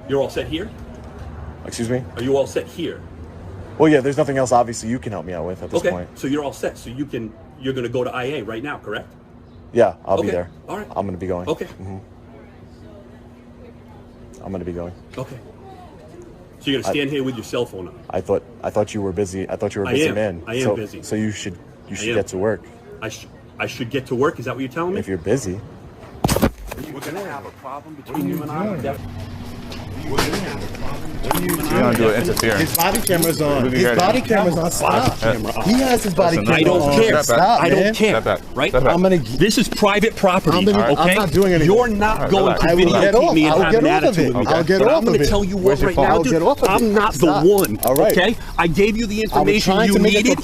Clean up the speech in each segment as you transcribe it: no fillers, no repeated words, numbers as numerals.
You're all set here? Excuse me? Are you all set here? Well, yeah, there's nothing else obviously you can help me out with at this point. So you're all set. So you're going to go to IA right now, correct? Yeah, I'll be there. All right. I'm going to be going. Okay. I'm going to be going. Okay. So you're going to stand here with your cell phone on. I thought you were busy. I thought you were a busy man. I am busy. So you should get to work. I should get to work? Is that what you're telling me? If you're busy. We're going to have a problem between you and I. We're gonna do an interference. His body camera's on. His body camera's on. Stop. He has his body camera on. I don't care. Stop, I don't man. care. Right? This is private property. Okay? I'm not doing anything. You're not going to videotape me and have an attitude with me. I'll get off of it. I'm going to tell you what right now, dude. I'm not the one. Okay? I gave you the information you needed,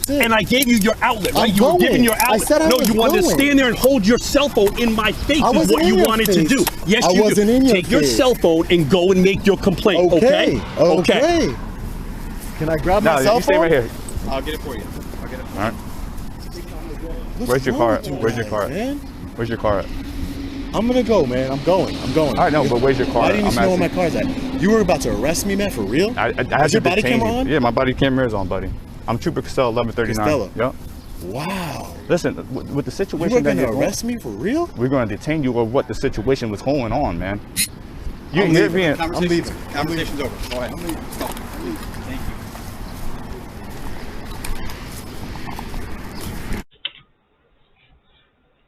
and I gave you your outlet. Right? You were giving your outlet. No, you wanted to stand there and hold your cell phone in my face. Is what you wanted to do. Yes, you do. Take your cell phone and go and make your complaint. Okay. Can I grab my cell phone? You stay right here. I'll get it for you. I'll get it. All right. Where's your car at? Where's your car at? Where's your car at? I'm gonna go, man. I'm going. All right, no, but where's your car? Why didn't you know where my car's at? You were about to arrest me, man, for real? Is your body camera on? Yeah, my body camera is on, buddy. I'm Trooper Costello, 1139. Costello. Yep. Wow. Listen, with the situation you were gonna arrest me for real? We're gonna detain you of what the situation was going on, man. I'm leaving. Conversation's over. Go ahead. I'm leaving. Stop. Thank you.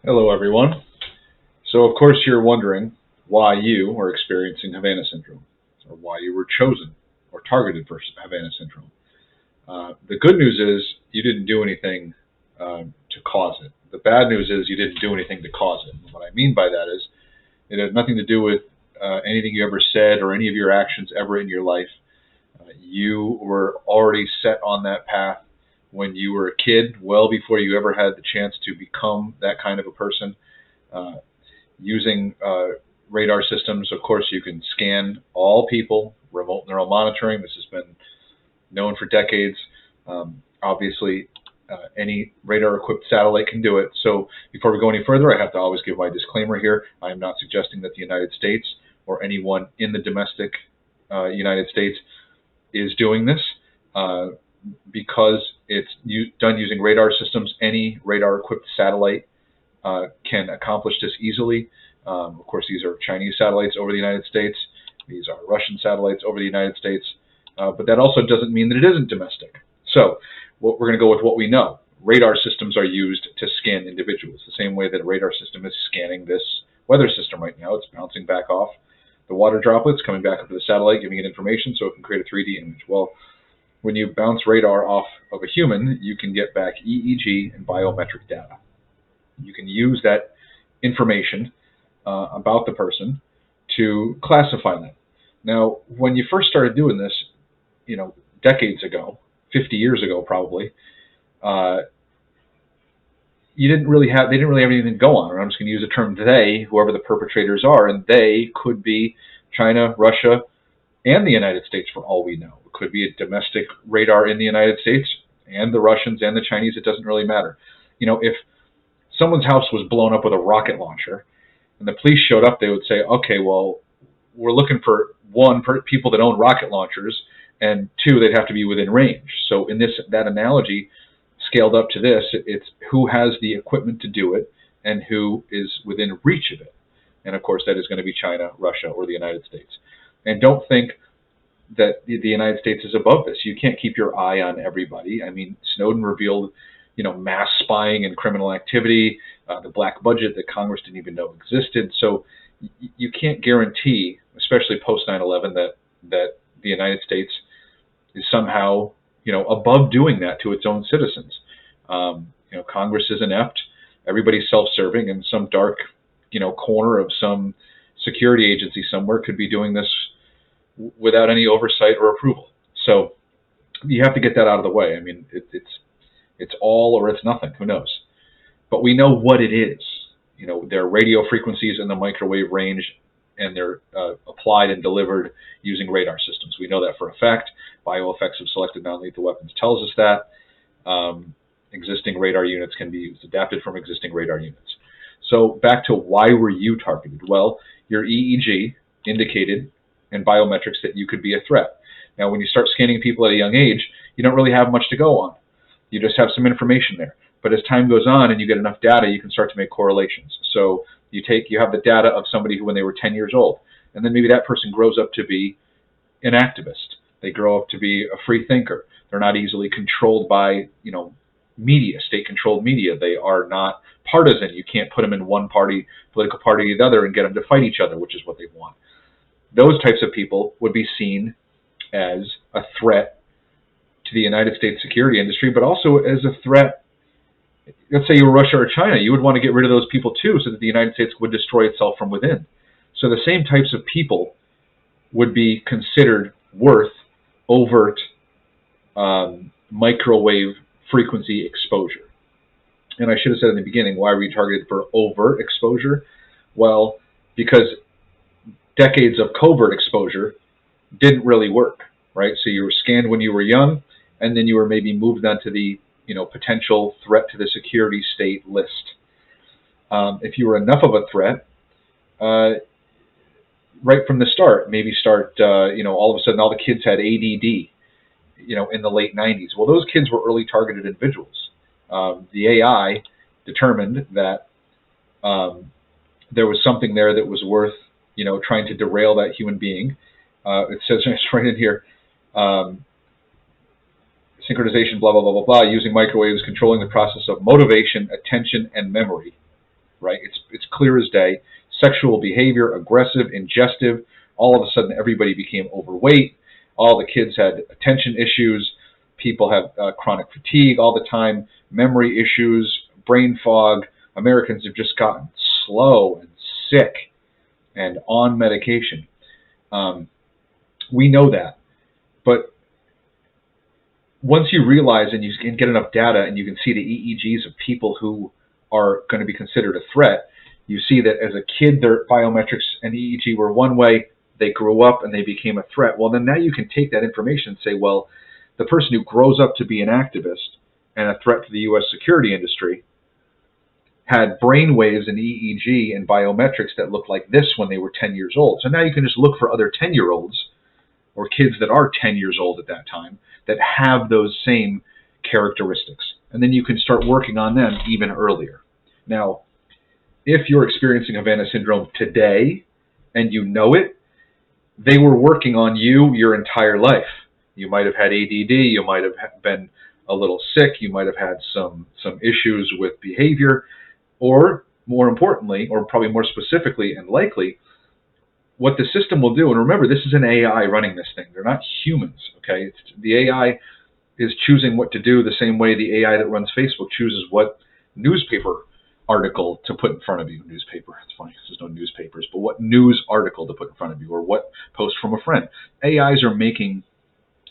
Hello, everyone. So, of course, you're wondering why you are experiencing Havana syndrome, or why you were chosen or targeted for Havana syndrome. The good news is you didn't do anything to cause it. The bad news is you didn't do anything to cause it. And what I mean by that is it has nothing to do with anything you ever said or any of your actions ever in your life. You were already set on that path when you were a kid, well before you ever had the chance to become that kind of a person. Using radar systems, of course, you can scan all people, remote neural monitoring. This has been known for decades. Obviously, any radar-equipped satellite can do it. So before we go any further, I have to always give my disclaimer here. I am not suggesting that the United States or anyone in the domestic United States is doing this. Because it's done using radar systems, any radar-equipped satellite can accomplish this easily. Of course, these are Chinese satellites over the United States. These are Russian satellites over the United States. But that also doesn't mean that it isn't domestic. So we're going to go with what we know. Radar systems are used to scan individuals, the same way that a radar system is scanning this weather system right now. It's bouncing back off the water droplets, coming back up to the satellite, giving it information so it can create a 3D image. Well, when you bounce radar off of a human, you can get back EEG and biometric data. You can use that information about the person to classify them. Now, when you first started doing this, decades ago, 50 years ago probably, they didn't really have anything to go on. I'm just going to use the term they, whoever the perpetrators are, and they could be China, Russia, and the United States for all we know. It could be a domestic radar in the United States and the Russians and the Chinese. It doesn't really matter. If someone's house was blown up with a rocket launcher and the police showed up, they would say, okay, well, we're looking for one, people that own rocket launchers, and two, they'd have to be within range. So in that analogy, scaled up to this, it's who has the equipment to do it and who is within reach of it. And of course, that is going to be China, Russia, or the United States. And don't think that the United States is above this. You can't keep your eye on everybody. I mean, Snowden revealed, mass spying and criminal activity, the black budget that Congress didn't even know existed. So you can't guarantee, especially post 9/11, that the United States is somehow, above doing that to its own citizens. Congress is inept. Everybody's self-serving, and some dark, corner of some security agency somewhere could be doing this without any oversight or approval. So you have to get that out of the way. I mean, it's all or it's nothing. Who knows? But we know what it is. There are radio frequencies in the microwave range, and they're applied and delivered using radar systems. We know that for a fact. Bioeffects of selected non-lethal weapons tells us that. Existing radar units can be used, adapted from existing radar units. So back to why were you targeted? Well, your EEG indicated and biometrics that you could be a threat. Now, when you start scanning people at a young age, you don't really have much to go on. You just have some information there. But as time goes on and you get enough data, you can start to make correlations. So you have the data of somebody who, when they were 10 years old, and then maybe that person grows up to be an activist. They grow up to be a free thinker. They're not easily controlled by, media, state-controlled media. They are not partisan. You can't put them in one political party or the other and get them to fight each other, which is what they want. Those types of people would be seen as a threat to the United States security industry, but also as a threat. Let's say you were Russia or China, you would want to get rid of those people too, so that the United States would destroy itself from within. So the same types of people would be considered worth overt microwave frequency exposure. And I should have said in the beginning, why were you targeted for overt exposure? Well, because decades of covert exposure didn't really work, right? So you were scanned when you were young, and then you were maybe moved onto the potential threat to the security state list. If you were enough of a threat, right from the start, all of a sudden all the kids had ADD, in the late 90s. Well, those kids were early targeted individuals. The AI determined that there was something there that was worth, trying to derail that human being. It says right in here, synchronization, blah, blah, blah, blah, blah, using microwaves, controlling the process of motivation, attention, and memory, right? It's clear as day. Sexual behavior, aggressive, ingestive. All of a sudden, everybody became overweight. All the kids had attention issues. People have chronic fatigue all the time, memory issues, brain fog. Americans have just gotten slow and sick and on medication. We know that. But once you realize and you can get enough data and you can see the EEGs of people who are going to be considered a threat, you see that as a kid, their biometrics and EEG were one way, they grew up and they became a threat. Well, then now you can take that information and say, well, the person who grows up to be an activist and a threat to the U.S. security industry had brain waves and EEG and biometrics that looked like this when they were 10 years old. So now you can just look for other 10-year-olds or kids that are 10 years old at that time that have those same characteristics. And then you can start working on them even earlier. Now, if you're experiencing Havana syndrome today and you know it, they were working on you your entire life. You might have had ADD, you might have been a little sick, you might have had some issues with behavior, or more importantly, or probably more specifically and likely, what the system will do, and remember, this is an AI running this thing. They're not humans, okay? The AI is choosing what to do the same way the AI that runs Facebook chooses what newspaper article to put in front of you. Newspaper, it's funny, there's no newspapers, but what news article to put in front of you, or what post from a friend. AIs are making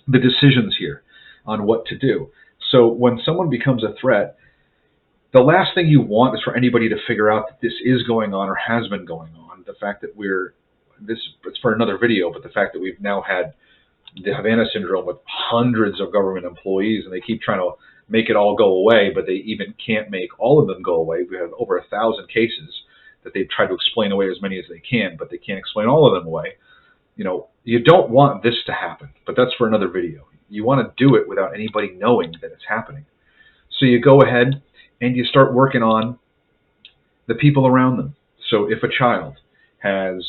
the decisions here on what to do. So when someone becomes a threat, the last thing you want is for anybody to figure out that this is going on or has been going on. The fact that it's for another video, but the fact that we've now had the Havana syndrome with hundreds of government employees, and they keep trying to make it all go away, but they even can't make all of them go away. We have over 1,000 cases that they've tried to explain away, as many as they can, but they can't explain all of them away. You don't want this to happen, but that's for another video. You want to do it without anybody knowing that it's happening. So you go ahead and you start working on the people around them. So if a child has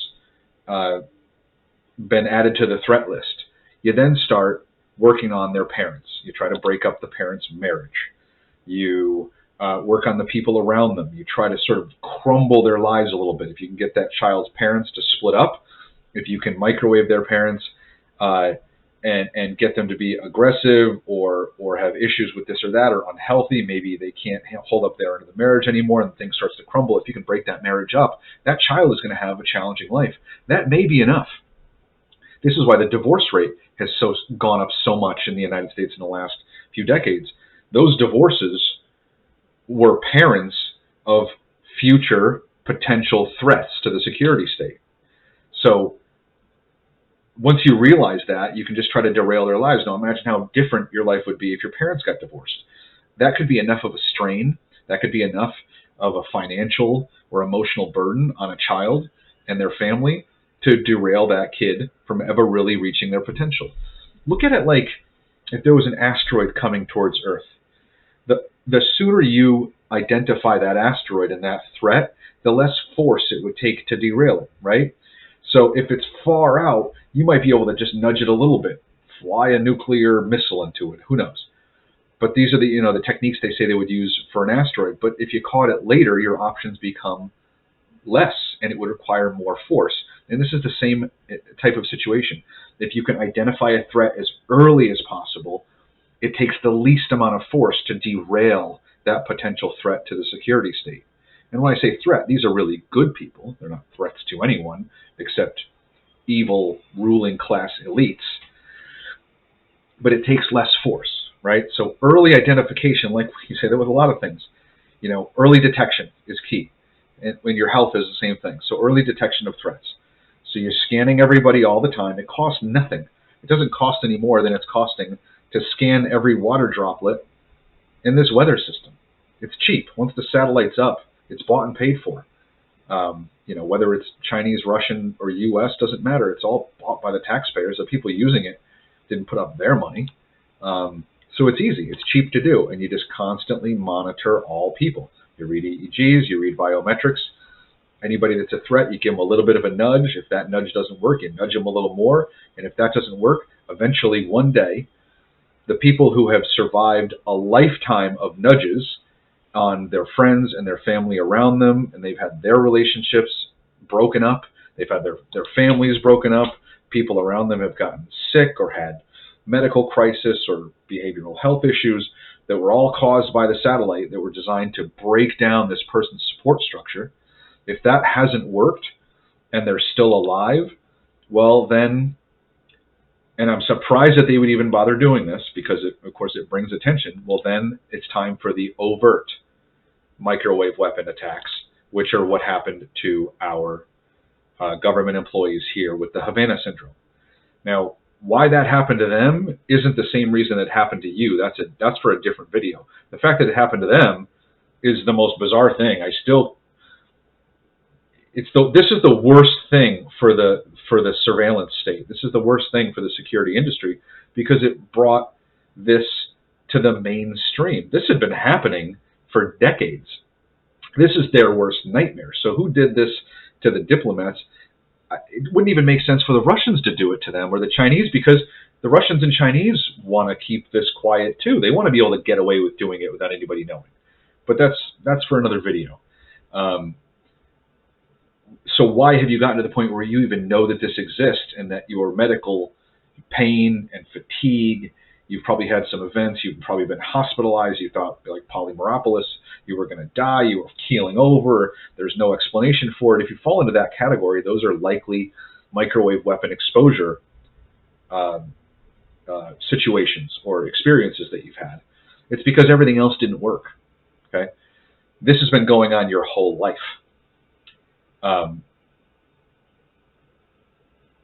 been added to the threat list, you then start working on their parents. You try to break up the parents' marriage. You work on the people around them. You try to sort of crumble their lives a little bit. If you can get that child's parents to split up, if you can microwave their parents and get them to be aggressive or have issues with this or that, or unhealthy, maybe they can't hold up their end of the marriage anymore and things starts to crumble. If you can break that marriage up, that child is going to have a challenging life. That may be enough. This is why the divorce rate has gone up so much in the United States in the last few decades. Those divorces were parents of future potential threats to the security state. So once you realize that, you can just try to derail their lives. Now imagine how different your life would be if your parents got divorced. That could be enough of a strain. That could be enough of a financial or emotional burden on a child and their family to derail that kid from ever really reaching their potential. Look at it like if there was an asteroid coming towards Earth. The sooner you identify that asteroid and that threat, the less force it would take to derail it, right? So if it's far out, you might be able to just nudge it a little bit, fly a nuclear missile into it, who knows? But these are the techniques they say they would use for an asteroid. But if you caught it later, your options become less, and it would require more force. And this is the same type of situation. If you can identify a threat as early as possible, it takes the least amount of force to derail that potential threat to the security state. And when I say threat, these are really good people. They're not threats to anyone except evil ruling class elites. But it takes less force, right? So early identification, like you say, there was a lot of things. Early detection is key. And when your health is the same thing. So early detection of threats. So you're scanning everybody all the time. It costs nothing. It doesn't cost any more than it's costing to scan every water droplet in this weather system. It's cheap. Once the satellite's up, it's bought and paid for. Whether it's Chinese, Russian, or U.S. doesn't matter. It's all bought by the taxpayers. The people using it didn't put up their money. So it's easy. It's cheap to do, and you just constantly monitor all people. You read EEGs, you read biometrics. Anybody that's a threat, you give them a little bit of a nudge. If that nudge doesn't work, you nudge them a little more. And if that doesn't work, eventually one day, the people who have survived a lifetime of nudges on their friends and their family around them, and they've had their relationships broken up, they've had their families broken up, people around them have gotten sick or had medical crisis or behavioral health issues that were all caused by the satellite that were designed to break down this person's support structure. If that hasn't worked and they're still alive, well then, and I'm surprised that they would even bother doing this because of course it brings attention, well then it's time for the overt microwave weapon attacks, which are what happened to our government employees here with the Havana syndrome. Now, why that happened to them isn't the same reason it happened to you. That's for a different video. The fact that it happened to them is the most bizarre thing. This is the worst thing for the surveillance state. This is the worst thing for the security industry because it brought this to the mainstream. This had been happening for decades. This is their worst nightmare. So who did this to the diplomats? It wouldn't even make sense for the Russians to do it to them or the Chinese because the Russians and Chinese want to keep this quiet too. They want to be able to get away with doing it without anybody knowing. But that's for another video. So why have you gotten to the point where you even know that this exists and that your medical pain and fatigue, you've probably had some events, you've probably been hospitalized, you thought like polymyopoulos, you were going to die, you were keeling over, there's no explanation for it. If you fall into that category, those are likely microwave weapon exposure situations or experiences that you've had. It's because everything else didn't work. Okay, this has been going on your whole life.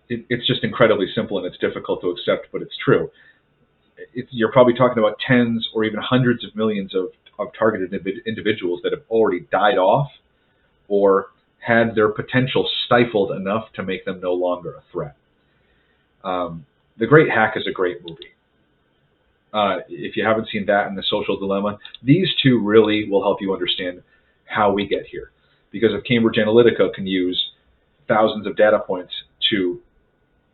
It's just incredibly simple and it's difficult to accept, but it's true. You're probably talking about tens or even hundreds of millions of targeted individuals that have already died off or had their potential stifled enough to make them no longer a threat. The Great Hack is a great movie. If you haven't seen that and The Social Dilemma, these two really will help you understand how we get here. Because if Cambridge Analytica can use thousands of data points to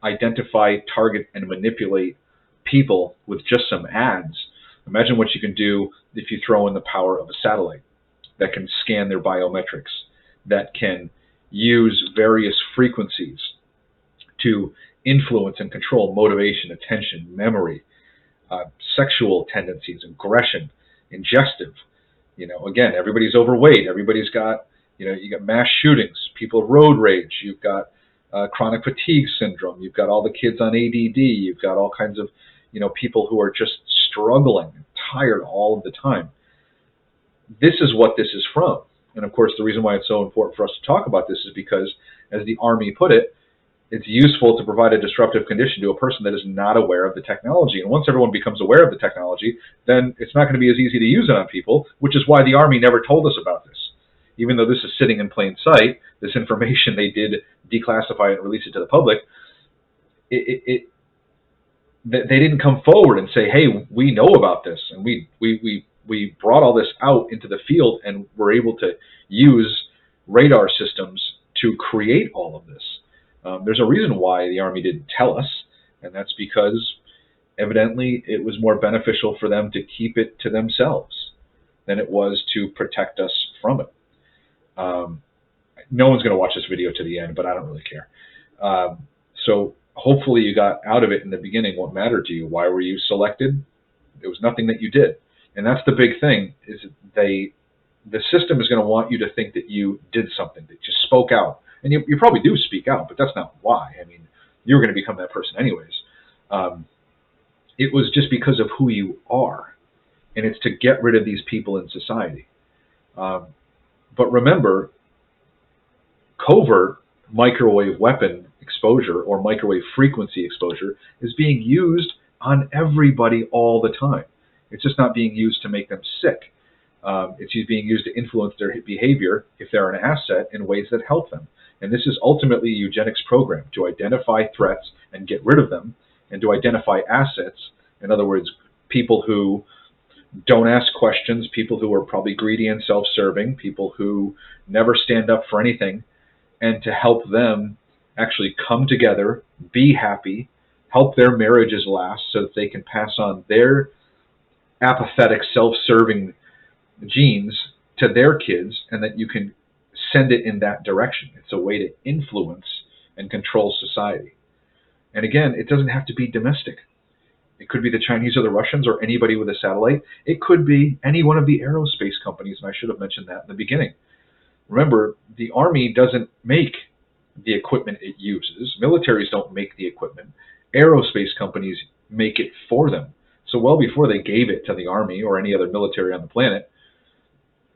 identify, target, and manipulate people with just some ads, imagine what you can do if you throw in the power of a satellite that can scan their biometrics, that can use various frequencies to influence and control motivation, attention, memory, sexual tendencies, aggression, ingestive. Again, everybody's overweight, everybody's got, you got mass shootings, people road rage, you've got chronic fatigue syndrome, you've got all the kids on ADD, you've got all kinds of, people who are just struggling and tired all of the time. This is what this is from. And of course, the reason why it's so important for us to talk about this is because, as the Army put it, it's useful to provide a disruptive condition to a person that is not aware of the technology. And once everyone becomes aware of the technology, then it's not going to be as easy to use it on people, which is why the Army never told us about this. even though this is sitting in plain sight, this information they did declassify it and release it to the public. They didn't come forward and say, hey, we know about this, and we brought all this out into the field, and were able to use radar systems to create all of this. There's a reason why the Army didn't tell us, and that's because evidently it was more beneficial for them to keep it to themselves than it was to protect us from it. No one's going to watch this video to the end, but I don't really care. So hopefully you got out of it in the beginning what mattered to you. Why were you selected? There was nothing that you did. And that's the big thing, is the system is going to want you to think that you did something, that you spoke out. And you probably do speak out, but that's not why. I mean, you're going to become that person anyways. It was just because of who you are. And it's to get rid of these people in society. But remember, covert microwave weapon exposure or microwave frequency exposure is being used on everybody all the time. It's just not being used to make them sick. It's being used to influence their behavior if they're an asset in ways that help them. And this is ultimately a eugenics program, to identify threats and get rid of them, and to identify assets. In other words, people who don't ask questions, people who are probably greedy and self-serving, people who never stand up for anything, and to help them actually come together, be happy, help their marriages last so that they can pass on their apathetic, self-serving genes to their kids, and that you can send it in that direction. It's a way to influence and control society. And again, it doesn't have to be domestic. It could be the Chinese or the Russians or anybody with a satellite. It could be any one of the aerospace companies, and I should have mentioned that in the beginning. Remember, the Army doesn't make the equipment it uses. Militaries don't make the equipment. Aerospace companies make it for them. So well before they gave it to the Army or any other military on the planet,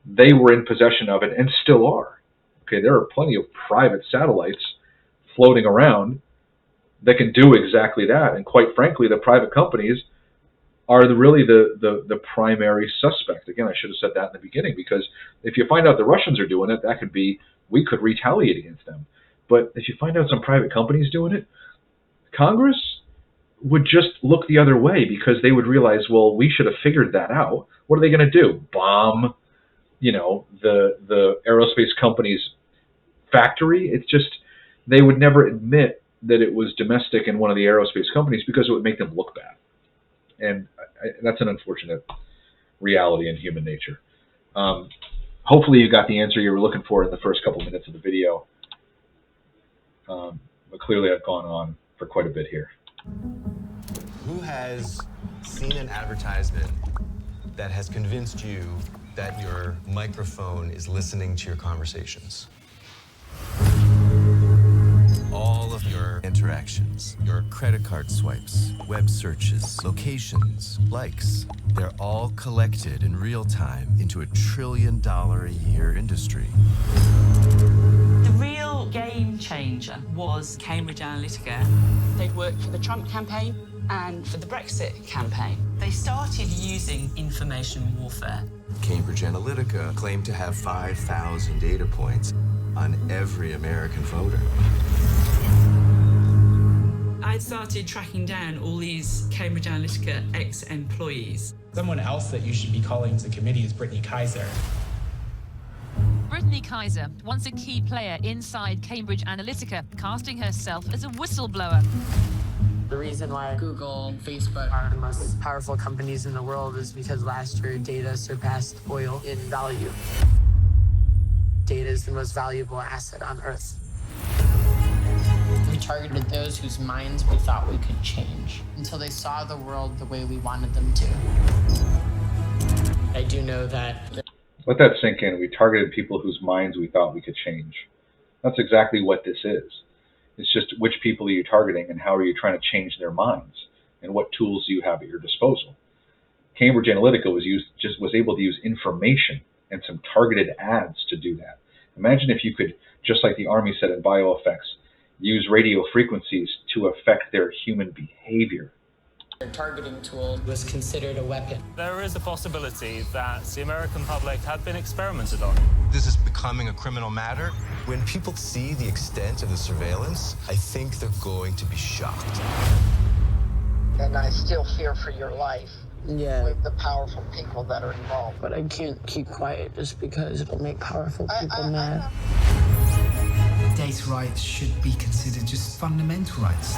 they were in possession of it and still are. Okay, there are plenty of private satellites floating around that can do exactly that. And quite frankly, the private companies are really the primary suspect. Again, I should have said that in the beginning, because if you find out the Russians are doing it, that could be, we could retaliate against them. But if you find out some private companies doing it, Congress would just look the other way, because they would realize, well, we should have figured that out. What are they going to do? Bomb, the aerospace company's factory? It's just, they would never admit that it was domestic in one of the aerospace companies, because it would make them look bad. And that's an unfortunate reality in human nature. Hopefully you got the answer you were looking for in the first couple minutes of the video. But clearly I've gone on for quite a bit here. Who has seen an advertisement that has convinced you that your microphone is listening to your conversations? All of your interactions, your credit card swipes, web searches, locations, likes, they're all collected in real time into $1 trillion a year industry. The real game changer was Cambridge Analytica. They'd worked for the Trump campaign and for the Brexit campaign. They started using information warfare. Cambridge Analytica claimed to have 5,000 data points on every American voter. I started tracking down all these Cambridge Analytica ex-employees. Someone else that you should be calling to committee is Brittany Kaiser. Brittany Kaiser, once a key player inside Cambridge Analytica, casting herself as a whistleblower. The reason why Google and Facebook are the most powerful companies in the world is because last year data surpassed oil in value. Data is the most valuable asset on Earth. We targeted those whose minds we thought we could change until they saw the world the way we wanted them to. I do know that... Let that sink in. We targeted people whose minds we thought we could change. That's exactly what this is. It's just which people are you targeting and how are you trying to change their minds and what tools do you have at your disposal. Cambridge Analytica was able to use information and some targeted ads to do that. Imagine if you could, just like the Army said in Bioeffects, use radio frequencies to affect their human behavior. Their targeting tool was considered a weapon. There is a possibility that the American public had been experimented on. This is becoming a criminal matter. When people see the extent of the surveillance, I think they're going to be shocked. And I still fear for your life. Yeah. With the powerful people that are involved. But I can't keep quiet just because it'll make powerful people mad. Data rights should be considered just fundamental rights.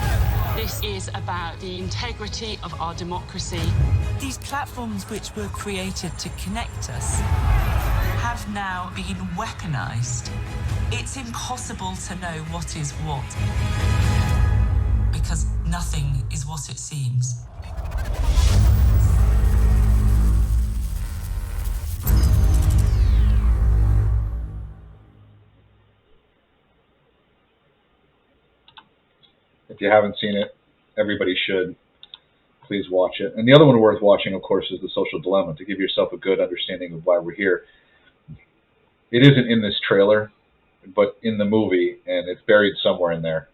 This is about the integrity of our democracy. These platforms which were created to connect us have now been weaponized. It's impossible to know what is what, because nothing is what it seems. If you haven't seen it, everybody should. Please watch it. And the other one worth watching, of course, is The Social Dilemma, to give yourself a good understanding of why we're here. It isn't in this trailer, but in the movie, and it's buried somewhere in there.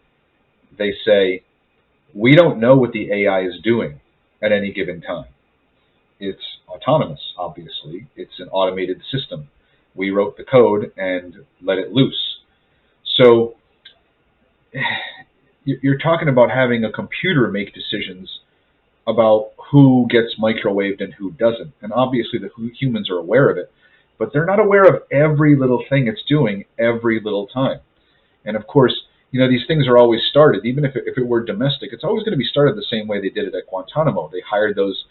They say, we don't know what the AI is doing at any given time. It's autonomous, obviously. It's an automated system. We wrote the code and let it loose. So you're talking about having a computer make decisions about who gets microwaved and who doesn't. And obviously the humans are aware of it, but they're not aware of every little thing it's doing every little time. And of course, you know, these things are always started, even if it were domestic, it's always going to be started the same way they did it at Guantanamo. They hired those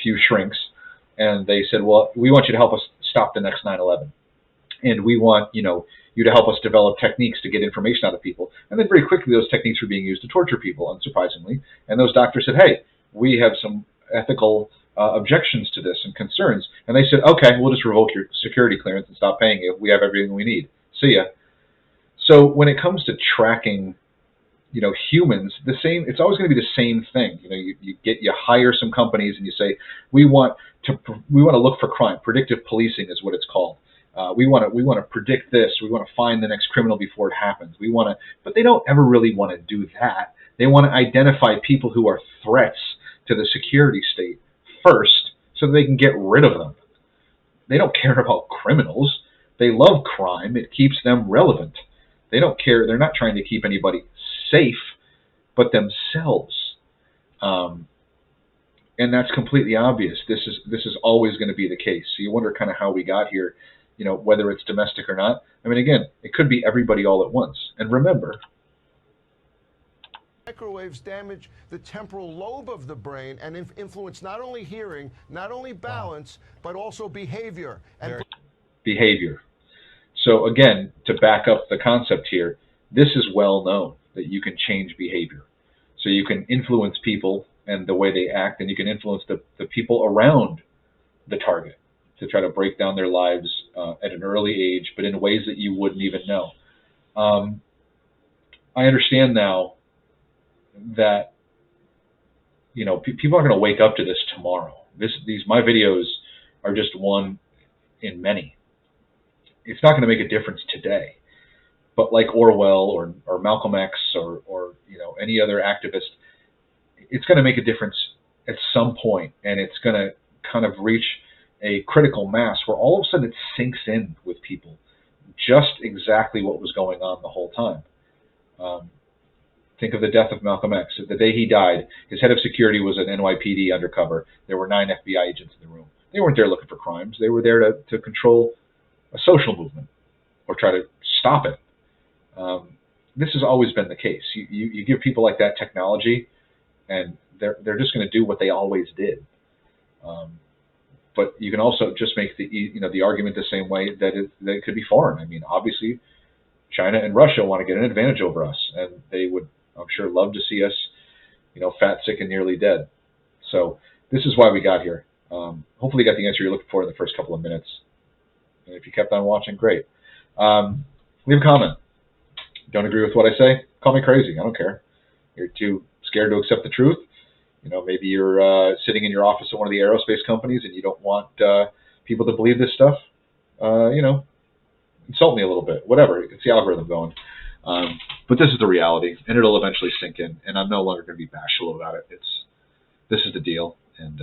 few shrinks and they said, well, we want you to help us stop the next 9/11. And we want, you know, you to help us develop techniques to get information out of people. And then very quickly those techniques were being used to torture people, unsurprisingly. And those doctors said, hey, we have some ethical objections to this and concerns. And they said, okay, we'll just revoke your security clearance and stop paying you. We have everything we need. See ya. So when it comes to tracking, you know, humans, it's always going to be the same thing. You know, you hire some companies and you say, we want to look for crime. Predictive policing is what it's called. We want to predict this. We want to find the next criminal before it happens. But they don't ever really want to do that. They want to identify people who are threats to the security state first, so that they can get rid of them. They don't care about criminals. They love crime. It keeps them relevant. They don't care. They're not trying to keep anybody safe, but themselves. And that's completely obvious. This is always going to be the case. So you wonder kind of how we got here. You know, whether it's domestic or not. I mean, again, it could be everybody all at once. And remember, microwaves damage the temporal lobe of the brain and influence not only hearing, not only balance, but also behavior. Behavior. So again, to back up the concept here, this is well known that you can change behavior. So you can influence people and the way they act, and you can influence the people around the target to try to break down their lives at an early age, but in ways that you wouldn't even know. I understand now that, you know, people aren't going to wake up to this tomorrow. My videos are just one in many. It's not going to make a difference today, but like Orwell or Malcolm X or you know, any other activist, it's going to make a difference at some point, and it's going to kind of reach a critical mass where all of a sudden it sinks in with people just exactly what was going on the whole time. Think of the death of Malcolm X. The day he died, his head of security was an NYPD undercover. There were 9 FBI agents in the room. They weren't there looking for crimes. They were there to control a social movement or try to stop it. This has always been the case. You give people like that technology, and they're just going to do what they always did. But you can also just make the argument the same way that it could be foreign. I mean, obviously, China and Russia want to get an advantage over us, and they would, I'm sure, love to see us, you know, fat, sick, and nearly dead. So this is why we got here. Hopefully, you got the answer you're looking for in the first couple of minutes. And if you kept on watching, great. Leave a comment. Don't agree with what I say? Call me crazy. I don't care. You're too scared to accept the truth. You know, maybe you're sitting in your office at one of the aerospace companies and you don't want people to believe this stuff. You know, insult me a little bit. Whatever. It's the algorithm going. But this is the reality, and it'll eventually sink in. And I'm no longer going to be bashful about it. this is the deal, and